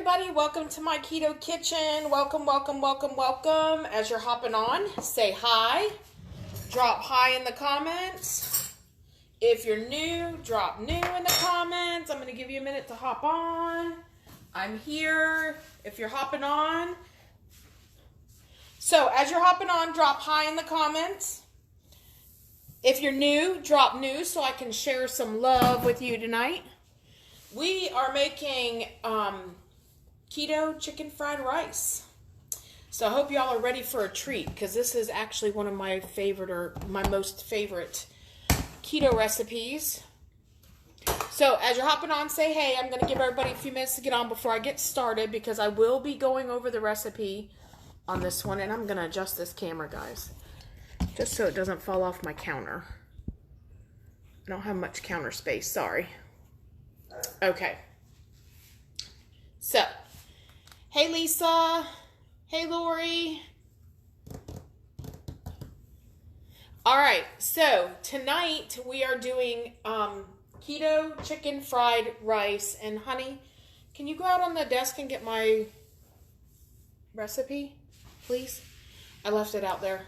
everybody, welcome to my keto kitchen. Welcome, welcome, welcome, welcome. As you're hopping on, say hi. Drop hi in the comments. If you're new, drop new in the comments. I'm going to give you a minute to hop on. I'm here. If you're hopping on. So as you're hopping on, drop hi in the comments. If you're new, drop new so I can share some love with you tonight. We are making keto chicken fried rice. So I hope y'all are ready for a treat because this is actually one of my favorite or my most favorite keto recipes. So as you're hopping on, say hey. I'm going to give everybody a few minutes to get on before I get started because I will be going over the recipe on this one. And I'm going to adjust this camera, guys, just so it doesn't fall off my counter. I don't have much counter space, sorry. Okay. So, hey Lisa. Hey Lori. Alright, so tonight we are doing keto chicken fried rice. And honey, can you go out on the desk and get my recipe, please? I left it out there.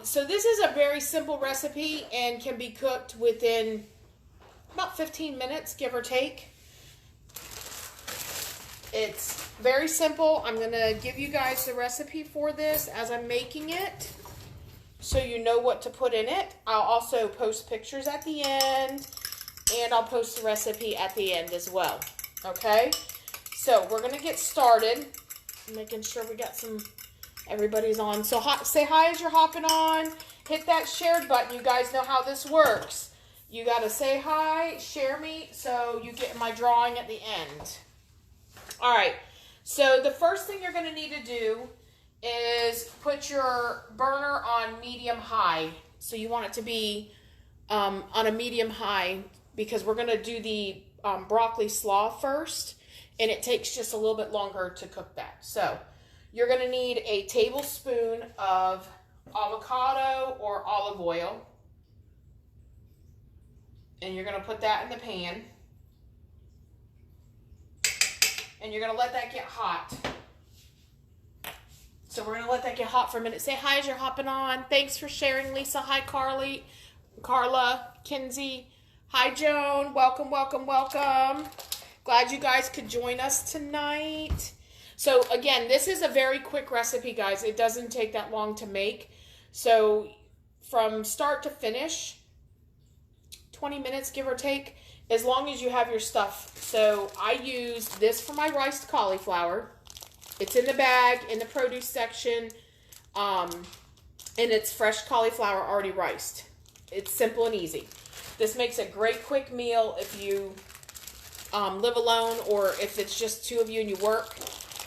So this is a very simple recipe and can be cooked within about 15 minutes, give or take. It's very simple. I'm going to give you guys the recipe for this as I'm making it so you know what to put in it. I'll also post pictures at the end and I'll post the recipe at the end as well. Okay? So we're going to get started. Making sure we got everybody's on. So say hi as you're hopping on. Hit that shared button. You guys know how this works. You got to say hi, share me, so you get my drawing at the end. All right, so the first thing you're going to need to do is put your burner on medium-high. So you want it to be on a medium-high because we're going to do the broccoli slaw first, and it takes just a little bit longer to cook that. So you're going to need a tablespoon of avocado or olive oil. And you're going to put that in the pan. And you're going to let that get hot. So we're going to let that get hot for a minute. Say hi as you're hopping on. Thanks for sharing, Lisa. Hi, Carly. Carla. Kinsey. Hi, Joan. Welcome, welcome, welcome. Glad you guys could join us tonight. So, again, this is a very quick recipe, guys. It doesn't take that long to make. So, from start to finish, 20 minutes, give or take, as long as you have your stuff. So I use this for my riced cauliflower. It's in the bag in the produce section, and it's fresh cauliflower already riced. It's simple and easy. This makes a great quick meal if you live alone or if it's just two of you and you work.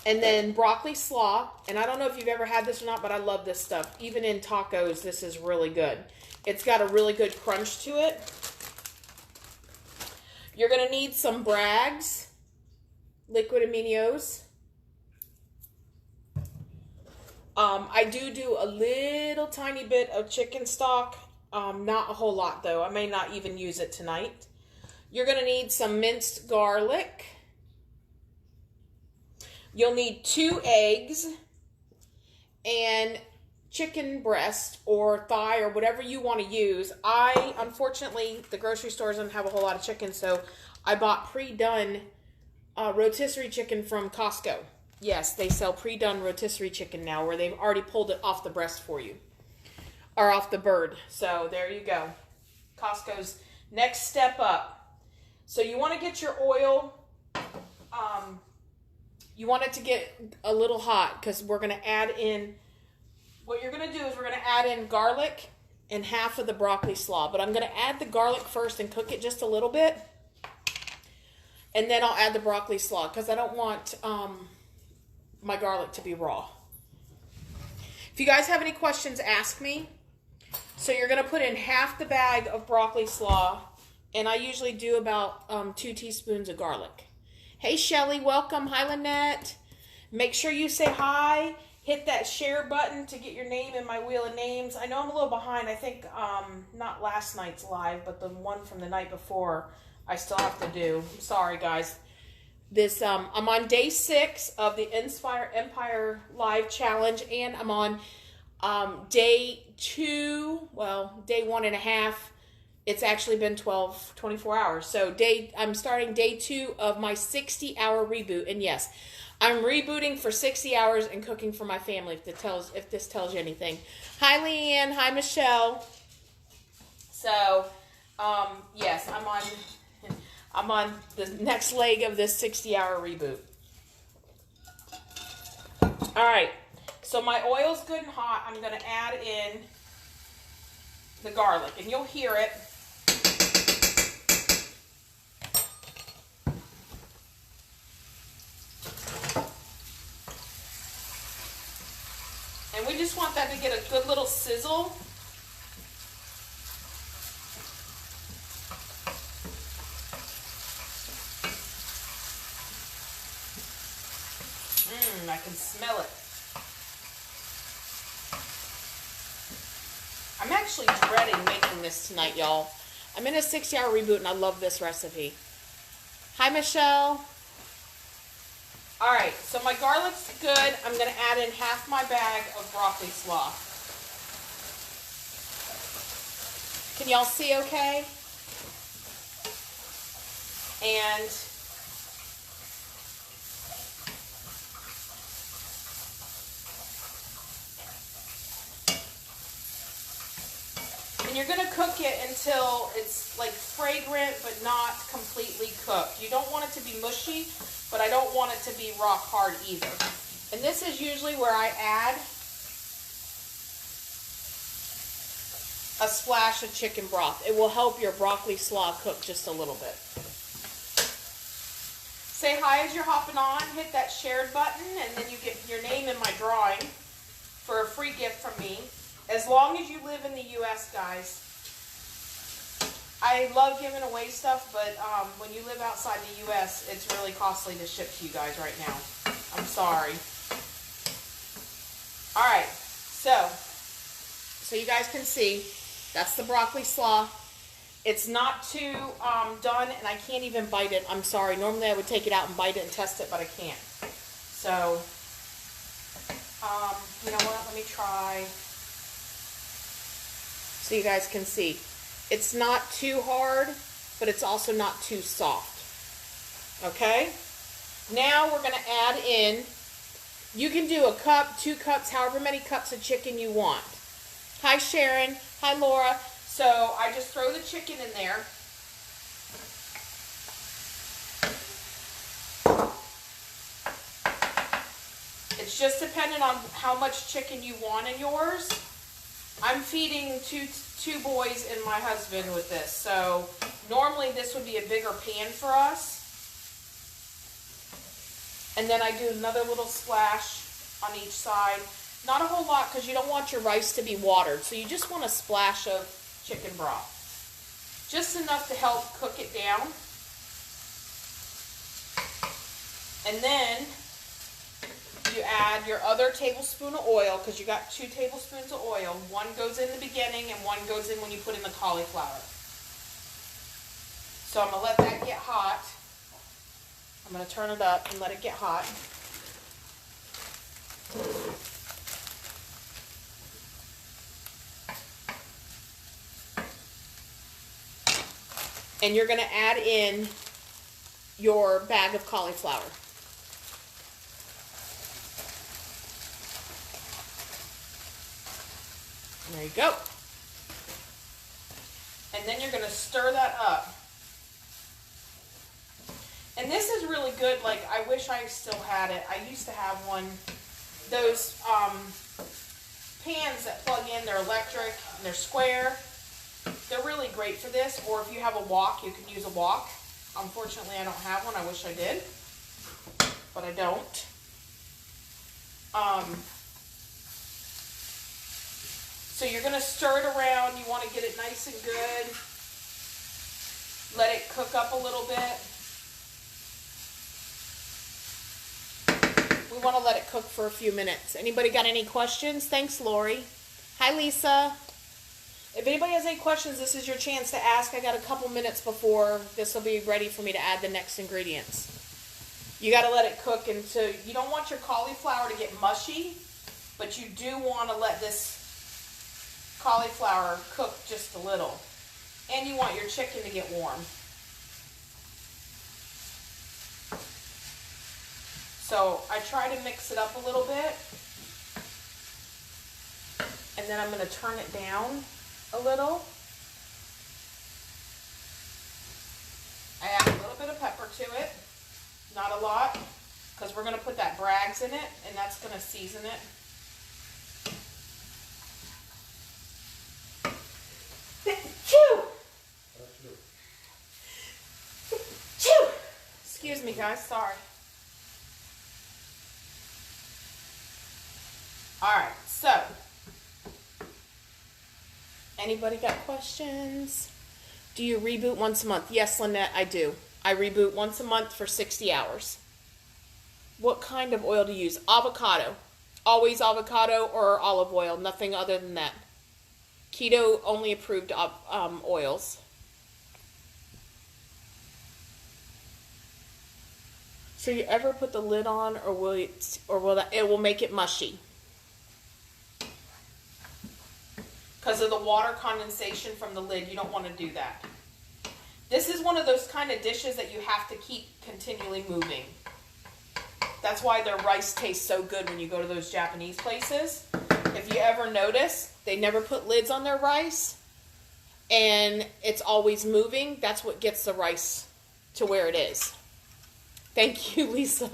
And then broccoli slaw, and I don't know if you've ever had this or not, but I love this stuff. Even in tacos, this is really good. It's got a really good crunch to it. You're going to need some Bragg's liquid aminos. I do a little tiny bit of chicken stock. Not a whole lot, though. I may not even use it tonight. You're going to need some minced garlic. You'll need 2 eggs and chicken breast or thigh or whatever you want to use. Unfortunately, the grocery stores don't have a whole lot of chicken, so I bought pre-done rotisserie chicken from Costco. Yes, they sell pre-done rotisserie chicken now where they've already pulled it off the breast for you. Or off the bird. So there you go. Costco's next step up. So you want to get your oil, you want it to get a little hot because we're going to add in, what you're going to do is we're going to add in garlic and half of the broccoli slaw. But I'm going to add the garlic first and cook it just a little bit. And then I'll add the broccoli slaw because I don't want my garlic to be raw. If you guys have any questions, ask me. So you're going to put in half the bag of broccoli slaw. And I usually do about 2 teaspoons of garlic. Hey, Shelly, welcome. Hi, Lynette. Make sure you say hi. Hit that share button to get your name in my wheel of names. I know I'm a little behind. I think not last night's live, but the one from the night before I still have to do. I'm sorry, guys. This I'm on day 6 of the Inspire Empire Live Challenge, and I'm on day 2, well, day 1.5. It's actually been 24 hours. So I'm starting day 2 of my 60-hour reboot. And yes, I'm rebooting for 60 hours and cooking for my family, if this tells you anything. Hi, Leanne. Hi, Michelle. So, yes, I'm on the next leg of this 60-hour reboot. All right. So my oil's good and hot. I'm going to add in the garlic, and you'll hear it. And we just want that to get a good little sizzle. I can smell it. I'm actually dreading making this tonight, y'all. I'm in a 60-hour reboot, and I love this recipe. Hi, Michelle. All right, so my garlic's good. I'm going to add in half my bag of broccoli slaw. Can y'all see okay? And you're going to cook it until it's like fragrant but not completely cooked. You don't want it to be mushy, but I don't want it to be rock hard either. And this is usually where I add a splash of chicken broth. It will help your broccoli slaw cook just a little bit. Say hi as you're hopping on. Hit that shared button, and then you get your name in my drawing for a free gift from me. As long as you live in the U.S., guys. I love giving away stuff, but when you live outside the U.S., it's really costly to ship to you guys right now. I'm sorry. All right, so you guys can see, that's the broccoli slaw. It's not too done, and I can't even bite it. I'm sorry. Normally I would take it out and bite it and test it, but I can't. So, you know what? Let me try. So you guys can see. It's not too hard, but it's also not too soft. Okay? Now we're going to add in, you can do a cup, 2 cups, however many cups of chicken you want. Hi, Sharon. Hi, Laura. So I just throw the chicken in there. It's just dependent on how much chicken you want in yours. I'm feeding two boys and my husband with this, so normally this would be a bigger pan for us. And then I do another little splash on each side. Not a whole lot, because you don't want your rice to be watered, so you just want a splash of chicken broth. Just enough to help cook it down. And then you add your other tablespoon of oil, because you got 2 tablespoons of oil. One goes in the beginning and one goes in when you put in the cauliflower. So I'm going to let that get hot. I'm going to turn it up and let it get hot. And you're going to add in your bag of cauliflower. There you go. And then you're going to stir that up. And this is really good. Like, I wish I still had it. I used to have one. Those pans that plug in, they're electric, and they're square. They're really great for this. Or if you have a wok, you can use a wok. Unfortunately, I don't have one. I wish I did. But I don't. So you're going to stir it around. You want to get it nice and good. Let it cook up a little bit. We want to let it cook for a few minutes. Anybody got any questions? Thanks, Lori. Hi, Lisa. If anybody has any questions, this is your chance to ask. I got a couple minutes before this will be ready for me to add the next ingredients. You got to let it cook, and so you don't want your cauliflower to get mushy, but you do want to let this cauliflower cook just a little. And you want your chicken to get warm. So I try to mix it up a little bit. And then I'm going to turn it down a little. I add a little bit of pepper to it. Not a lot, because we're going to put that Bragg's in it, and that's going to season it. Excuse me, guys. Sorry. All right. So, anybody got questions? Do you reboot once a month? Yes, Lynette, I do. I reboot once a month for 60 hours. What kind of oil to use? Avocado. Always avocado or olive oil. Nothing other than that. Keto only approved oils. So you ever put the lid on, or will it will make it mushy? Because of the water condensation from the lid, you don't want to do that. This is one of those kind of dishes that you have to keep continually moving. That's why their rice tastes so good when you go to those Japanese places. If you ever notice, they never put lids on their rice, and it's always moving. That's what gets the rice to where it is. Thank you, Lisa.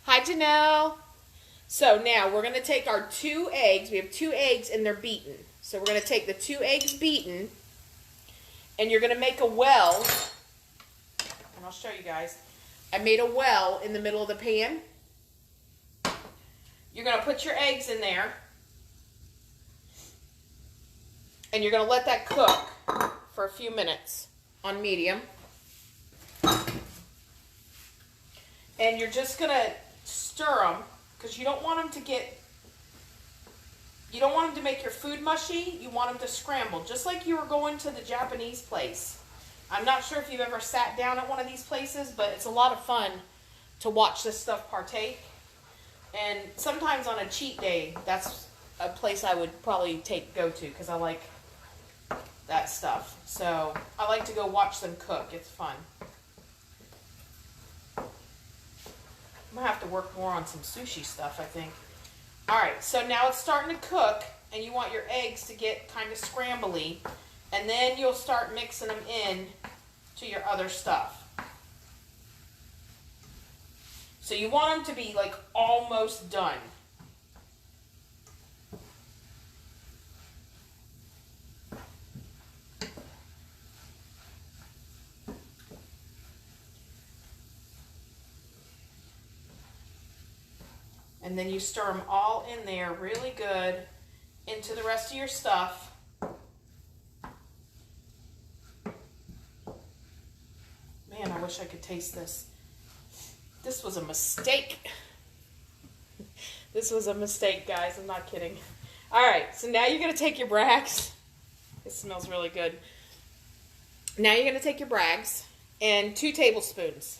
Hi, Janelle. So now we're going to take our 2 eggs. We have 2 eggs and they're beaten. So we're going to take the 2 eggs beaten, and you're going to make a well. And I'll show you guys. I made a well in the middle of the pan. You're going to put your eggs in there, and you're going to let that cook for a few minutes on medium. And you're just going to stir them, because you don't want them to make your food mushy. You want them to scramble, just like you were going to the Japanese place. I'm not sure if you've ever sat down at one of these places, but it's a lot of fun to watch this stuff partake. And sometimes on a cheat day, that's a place I would probably go to, because I like that stuff. So I like to go watch them cook. It's fun. I'm going to have to work more on some sushi stuff, I think. All right, so now it's starting to cook, and you want your eggs to get kind of scrambly, and then you'll start mixing them in to your other stuff. So you want them to be like almost done. And then you stir them all in there really good into the rest of your stuff. Man, I wish I could taste this. This was a mistake. This was a mistake, guys. I'm not kidding. All right, so now you're going to take your Bragg's. It smells really good. Now you're going to take your Bragg's and 2 tablespoons.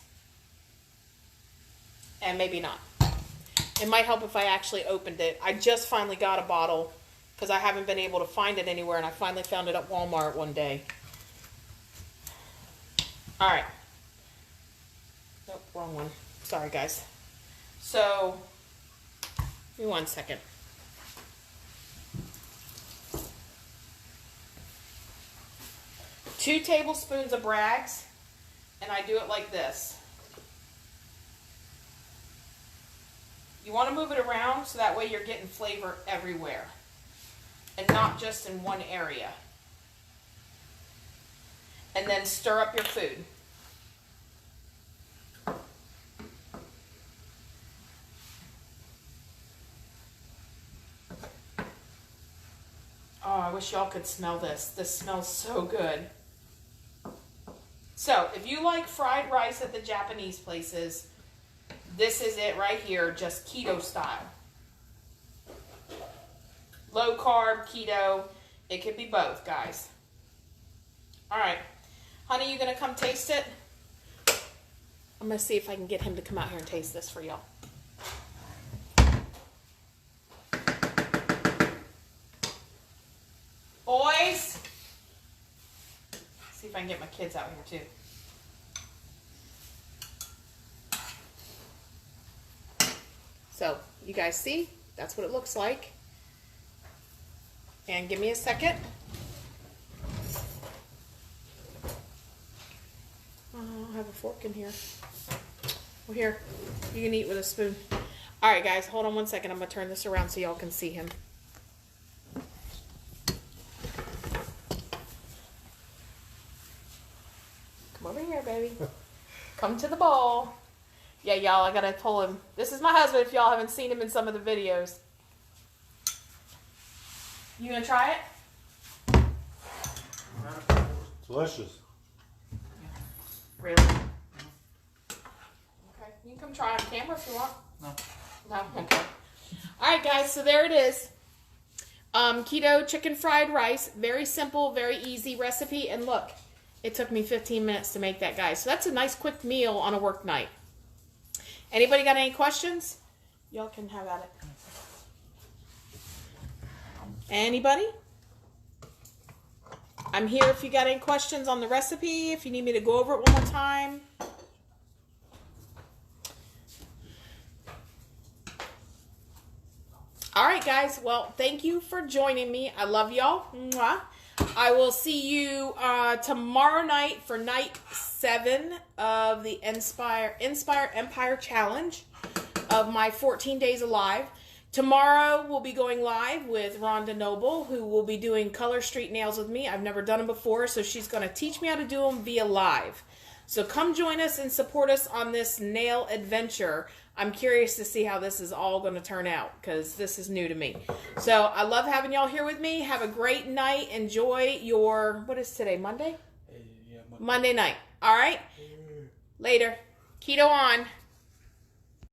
And maybe not. It might help if I actually opened it. I just finally got a bottle because I haven't been able to find it anywhere, and I finally found it at Walmart one day. All right. Nope, wrong one. Sorry, guys. So, give me 1 second. Two tablespoons of Bragg's, and I do it like this. You want to move it around so that way you're getting flavor everywhere and not just in one area. And then stir up your food. Oh, I wish y'all could smell this. This smells so good. So, if you like fried rice at the Japanese places, this is it right here, just keto style. Low carb, keto, it could be both, guys. All right. Honey, you gonna come taste it? I'm going to see if I can get him to come out here and taste this for y'all. Boys! See if I can get my kids out here too. So, you guys see? That's what it looks like. And give me a second. I don't have a fork in here. Well, here, you can eat with a spoon. All right, guys, hold on one second. I'm going to turn this around so y'all can see him. Come over here, baby. Come to the bowl. Yeah, y'all, I got to pull him. This is my husband if y'all haven't seen him in some of the videos. You going to try it? Delicious. Really? Okay. You can come try on camera if you want. No. No? Okay. Alright guys, so there it is. Keto chicken fried rice. Very simple, very easy recipe. And look, it took me 15 minutes to make that, guys. So that's a nice quick meal on a work night. Anybody got any questions? Y'all can have at it. Anybody? I'm here if you got any questions on the recipe, if you need me to go over it one more time. All right, guys. Well, thank you for joining me. I love y'all. Mwah. I will see you tomorrow night for night 7 of the Inspire Empire Challenge of my 14 Days Alive. Tomorrow we'll be going live with Rhonda Noble, who will be doing Color Street Nails with me. I've never done them before, so she's going to teach me how to do them via live. So come join us and support us on this nail adventure. I'm curious to see how this is all going to turn out, because this is new to me. So I love having y'all here with me. Have a great night. Enjoy your, what is today, Monday? Yeah, Monday night. All right? Later. Keto on.